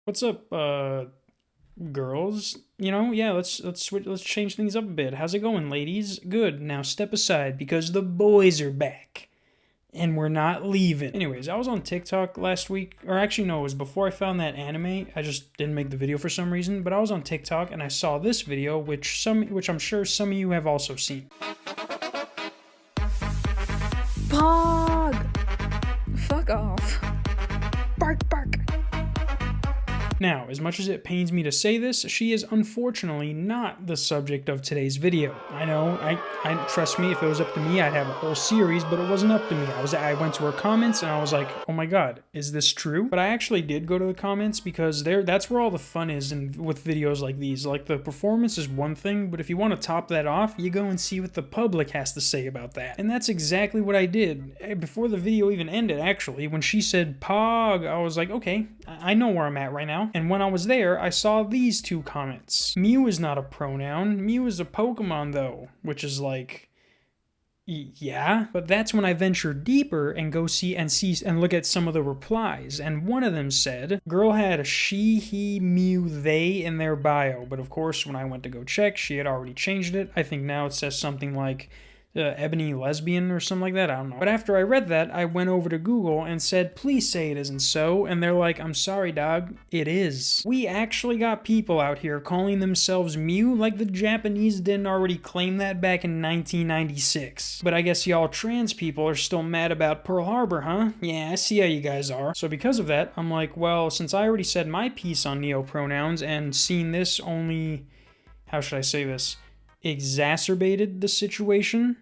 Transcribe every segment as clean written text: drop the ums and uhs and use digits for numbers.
What's up, girls? Yeah, let's change things up a bit. How's it going, ladies? Good. Now step aside because the boys are back and we're not leaving. Anyways, I was on TikTok last week, or actually no, it was before I found that anime. I just didn't make the video for some reason, but I was on TikTok and I saw this video which I'm sure some of you have also seen. Pog! Fuck off. Bark, bark. Now, as much as it pains me to say this, she is unfortunately not the subject of today's video. I know, I trust me, if it was up to me, I'd have a whole series, but it wasn't up to me. I went to her comments and I was like, oh my god, is this true? But I actually did go to the comments because that's where all the fun is with videos like these. Like, the performance is one thing, but if you want to top that off, you go and see what the public has to say about that. And that's exactly what I did. Before the video even ended, actually, when she said Pog, I was like, okay, I know where I'm at right now. And when I was there, I saw these two comments. Mew is not a pronoun. Mew is a Pokemon, though, which is like, yeah. But that's when I ventured deeper and go see and look at some of the replies. And one of them said, girl had a she, he, Mew, they in their bio. But of course, when I went to go check, she had already changed it. I think now it says something like ebony lesbian or something like that, I don't know. But after I read that, I went over to Google and said, please say it isn't so, and they're like, I'm sorry dog, it is. We actually got people out here calling themselves Mew like the Japanese didn't already claim that back in 1996. But I guess y'all trans people are still mad about Pearl Harbor, huh? Yeah, I see how you guys are. So because of that, I'm like, well, since I already said my piece on neopronouns and seen this only, how should I say this, exacerbated the situation.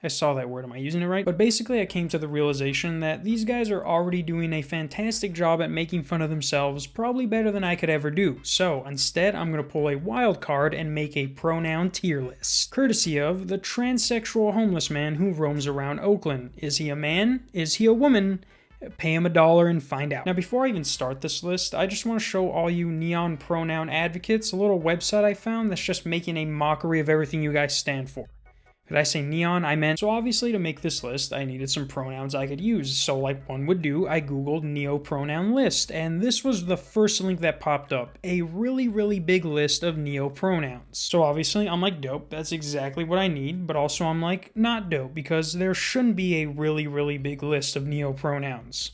I saw that word, am I using it right? But basically I came to the realization that these guys are already doing a fantastic job at making fun of themselves, probably better than I could ever do. So instead, I'm going to pull a wild card and make a pronoun tier list. Courtesy of the transsexual homeless man who roams around Oakland. Is he a man? Is he a woman? Pay him $1 and find out. Now, before I even start this list, I just want to show all you neon pronoun advocates a little website I found that's just making a mockery of everything you guys stand for. Did I say neon? I meant... So obviously to make this list, I needed some pronouns I could use. So like one would do, I googled neopronoun list, and this was the first link that popped up. A really, really big list of neopronouns. So obviously I'm like, dope, that's exactly what I need, but also I'm like, not dope, because there shouldn't be a really, really big list of neopronouns.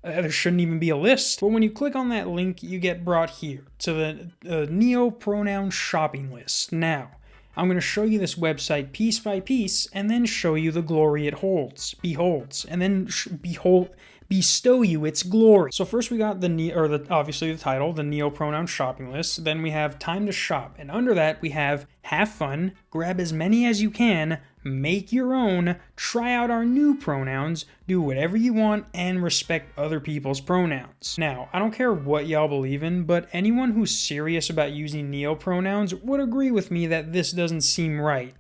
There shouldn't even be a list. But when you click on that link, you get brought here to the neopronoun shopping list. Now, I'm going to show you this website piece by piece, and then show you the glory it beholds, and then bestow you its glory. So first we got obviously the title, the neopronoun shopping list. Then we have time to shop, and under that we have have fun, grab as many as you can, make your own, try out our new pronouns, do whatever you want, and respect other people's pronouns. Now, I don't care what y'all believe in, but anyone who's serious about using neopronouns would agree with me that this doesn't seem right.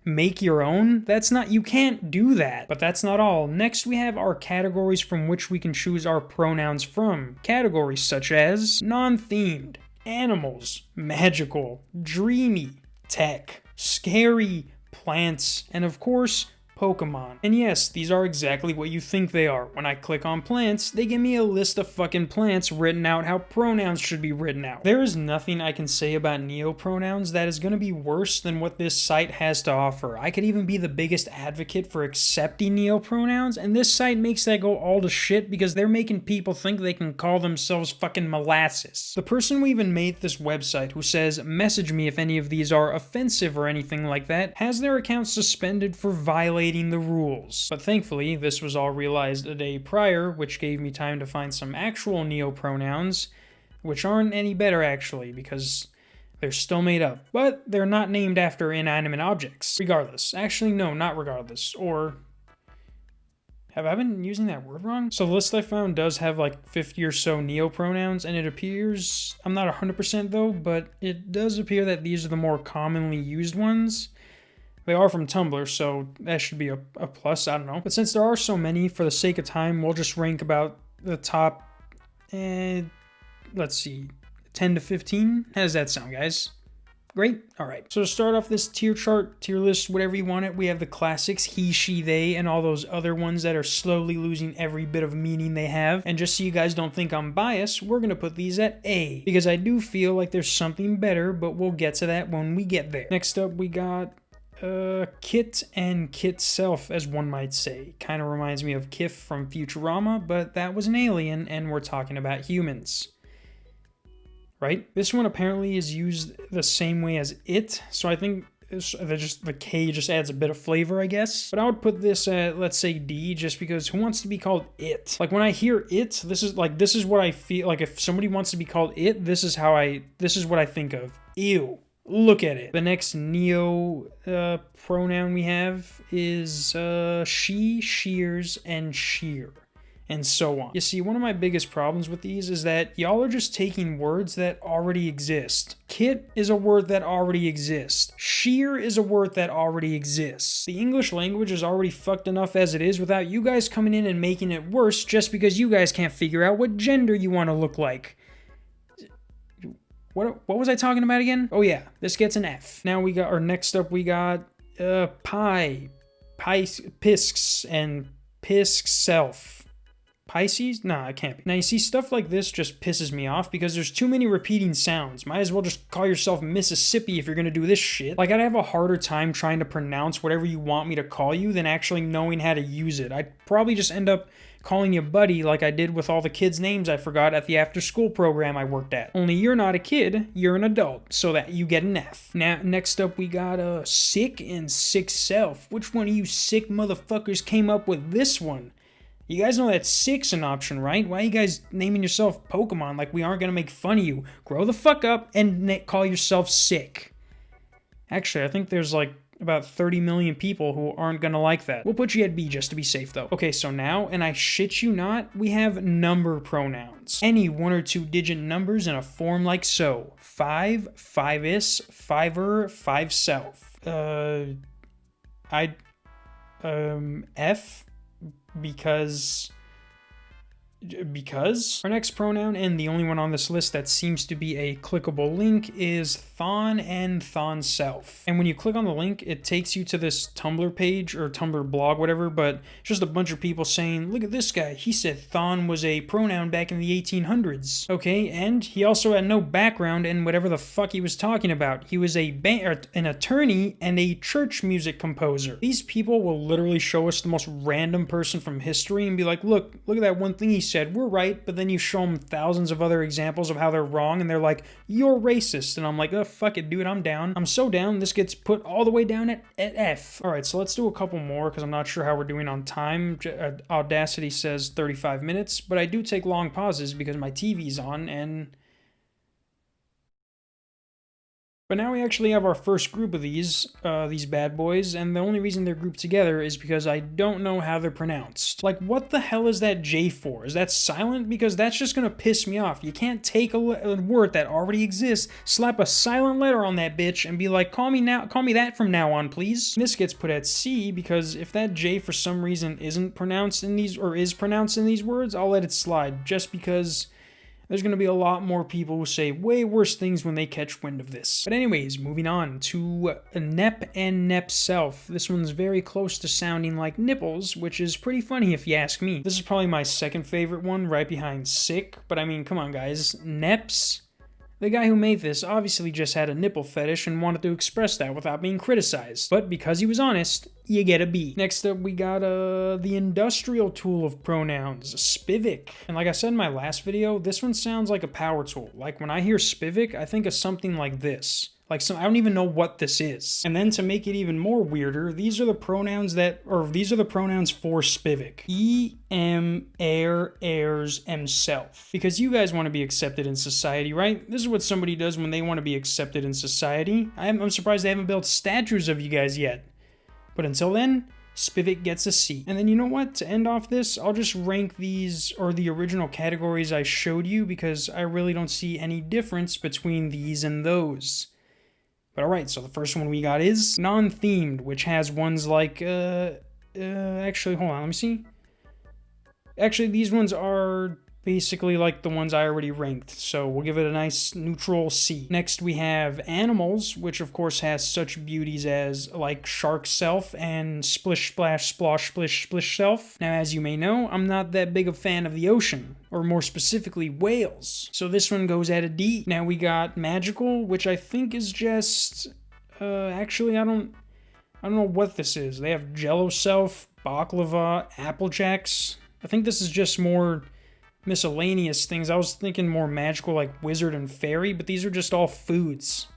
Make your own? You can't do that. But that's not all. Next we have our categories from which we can choose our pronouns from. Categories such as non-themed, animals, magical, dreamy, tech, scary, plants, and of course, Pokemon. And yes, these are exactly what you think they are. When I click on plants, they give me a list of fucking plants written out how pronouns should be written out. There is nothing I can say about neopronouns that is going to be worse than what this site has to offer. I could even be the biggest advocate for accepting neopronouns, and this site makes that go all to shit because they're making people think they can call themselves fucking molasses. The person who even made this website, who says, message me if any of these are offensive or anything like that, has their account suspended for violating the rules. But thankfully, this was all realized a day prior, which gave me time to find some actual neopronouns, which aren't any better actually, because they're still made up. But they're not named after inanimate objects. Regardless. Actually, no, not regardless. Or... have I been using that word wrong? So the list I found does have like 50 or so neopronouns, and it appears, I'm not 100% though, but it does appear that these are the more commonly used ones. They are from Tumblr, so that should be a plus, I don't know. But since there are so many, for the sake of time, we'll just rank about the top, let's see, 10 to 15? How does that sound, guys? Great. All right. So to start off this tier chart, tier list, whatever you want it, we have the classics, he, she, they, and all those other ones that are slowly losing every bit of meaning they have. And just so you guys don't think I'm biased, we're going to put these at A, because I do feel like there's something better, but we'll get to that when we get there. Next up, we got Kit and Kit Self, as one might say. Kind of reminds me of Kif from Futurama, but that was an alien, and we're talking about humans. Right? This one apparently is used the same way as it, so I think the K just adds a bit of flavor, I guess. But I would put this at, let's say, D, just because who wants to be called it? Like, when I hear it, this is what I feel like. If somebody wants to be called it, this is what I think of. Ew. Look at it. The next pronoun we have is she, shears, and shear, and so on. You see, one of my biggest problems with these is that y'all are just taking words that already exist. Kit is a word that already exists. Shear is a word that already exists. The English language is already fucked enough as it is without you guys coming in and making it worse just because you guys can't figure out what gender you want to look like. What was I talking about again? Oh yeah, this gets an F. Now next up we got pisks, and pisk self. Pisces? Nah, it can't be. Now you see, stuff like this just pisses me off because there's too many repeating sounds. Might as well just call yourself Mississippi if you're gonna do this shit. Like, I'd have a harder time trying to pronounce whatever you want me to call you than actually knowing how to use it. I'd probably just end up calling you buddy like I did with all the kids' names I forgot at the after-school program I worked at. Only you're not a kid, you're an adult, so that you get an F. Now, next up we got sick and sick self. Which one of you sick motherfuckers came up with this one? You guys know that sick's an option, right? Why are you guys naming yourself Pokemon like we aren't gonna make fun of you? Grow the fuck up and call yourself sick. Actually, I think there's like about 30 million people who aren't gonna like that. We'll put you at B just to be safe though. Okay, so now, and I shit you not, we have number pronouns. Any 1 or 2 digit numbers in a form like so. 5, 5-is, 5-er, 5-self. F, because our next pronoun, and the only one on this list that seems to be a clickable link, is thon and thon self. And when you click on the link, it takes you to this Tumblr page or Tumblr blog, whatever, but it's just a bunch of people saying, look at this guy, he said thon was a pronoun back in the 1800s. Okay, and he also had no background in whatever the fuck he was talking about. He was an attorney and a church music composer. These people will literally show us the most random person from history and be like, look at that one thing he said, we're right, but then you show them thousands of other examples of how they're wrong, and they're like, you're racist, and I'm like, oh, fuck it, dude, I'm down. I'm so down, this gets put all the way down at F. Alright, so let's do a couple more, because I'm not sure how we're doing on time. Audacity says 35 minutes, but I do take long pauses because my TV's on, and... But now we actually have our first group of these bad boys, and the only reason they're grouped together is because I don't know how they're pronounced. Like, what the hell is that J for? Is that silent? Because that's just gonna piss me off. You can't take a word that already exists, slap a silent letter on that bitch, and be like, call me that from now on, please. And this gets put at C, because if that J for some reason isn't pronounced in these, or is pronounced in these words, I'll let it slide, just because there's going to be a lot more people who say way worse things when they catch wind of this. But anyways, moving on to nep and nep self. This one's very close to sounding like nipples, which is pretty funny if you ask me. This is probably my second favorite one, right behind sick. But I mean, come on guys, neps? The guy who made this obviously just had a nipple fetish and wanted to express that without being criticized. But because he was honest, you get a B. Next up, we got the industrial tool of pronouns, Spivik. And like I said in my last video, this one sounds like a power tool. Like when I hear Spivik, I think of something like this. Like I don't even know what this is. And then to make it even more weirder, these are the pronouns for Spivik. Heirs, himself. Because you guys want to be accepted in society, right? This is what somebody does when they want to be accepted in society. I'm surprised they haven't built statues of you guys yet. But until then, Spivik gets a C. And then you know what? To end off this, I'll just rank these, or the original categories I showed you, because I really don't see any difference between these and those. But alright, so the first one we got is non-themed, which has ones like, actually, hold on, let me see. Actually, these ones are basically like the ones I already ranked, so we'll give it a nice neutral C. Next we have animals, which of course has such beauties as like shark self and splish splash splosh splish splish self. Now as you may know, I'm not that big a fan of the ocean, or more specifically whales, so this one goes at a D. Now we got magical, which I think is just actually I don't know what this is. They have jello self, baklava, apple jacks. I think this is just more miscellaneous things. I was thinking more magical like wizard and fairy, but these are just all foods.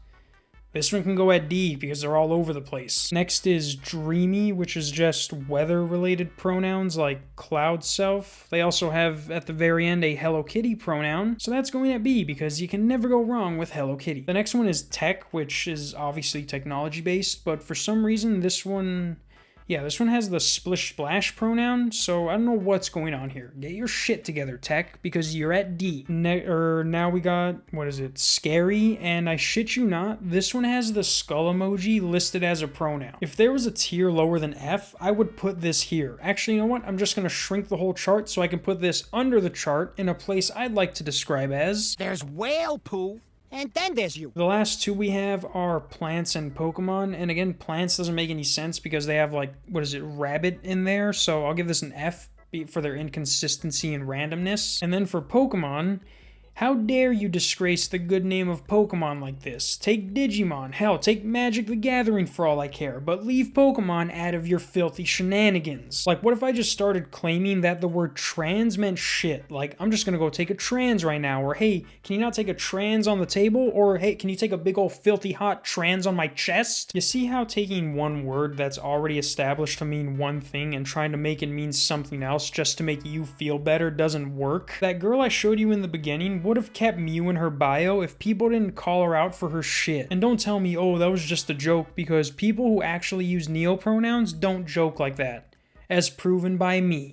This one can go at D because they're all over the place. Next is dreamy, which is just weather-related pronouns like cloud self. They also have, at the very end, a Hello Kitty pronoun. So that's going at B because you can never go wrong with Hello Kitty. The next one is tech, which is obviously technology-based, but for some reason this one has the splish splash pronoun, so I don't know what's going on here. Get your shit together, tech, because you're at D. Now we got, what is it, scary, and I shit you not, this one has the skull emoji listed as a pronoun. If there was a tier lower than F, I would put this here. Actually, you know what? I'm just gonna shrink the whole chart so I can put this under the chart in a place I'd like to describe as... There's whale poo. And then there's you. The last two we have are plants and Pokemon. And again, plants doesn't make any sense because they have like, what is it, rabbit in there. So I'll give this an F for their inconsistency and randomness. And then for Pokemon, how dare you disgrace the good name of Pokemon like this? Take Digimon, hell, take Magic the Gathering for all I care, but leave Pokemon out of your filthy shenanigans. Like, what if I just started claiming that the word trans meant shit? Like, I'm just gonna go take a trans right now, or hey, can you not take a trans on the table? Or hey, can you take a big old filthy hot trans on my chest? You see how taking one word that's already established to mean one thing and trying to make it mean something else just to make you feel better doesn't work? That girl I showed you in the beginning would have kept Mew in her bio if people didn't call her out for her shit. And don't tell me, oh, that was just a joke, because people who actually use neopronouns don't joke like that, as proven by me.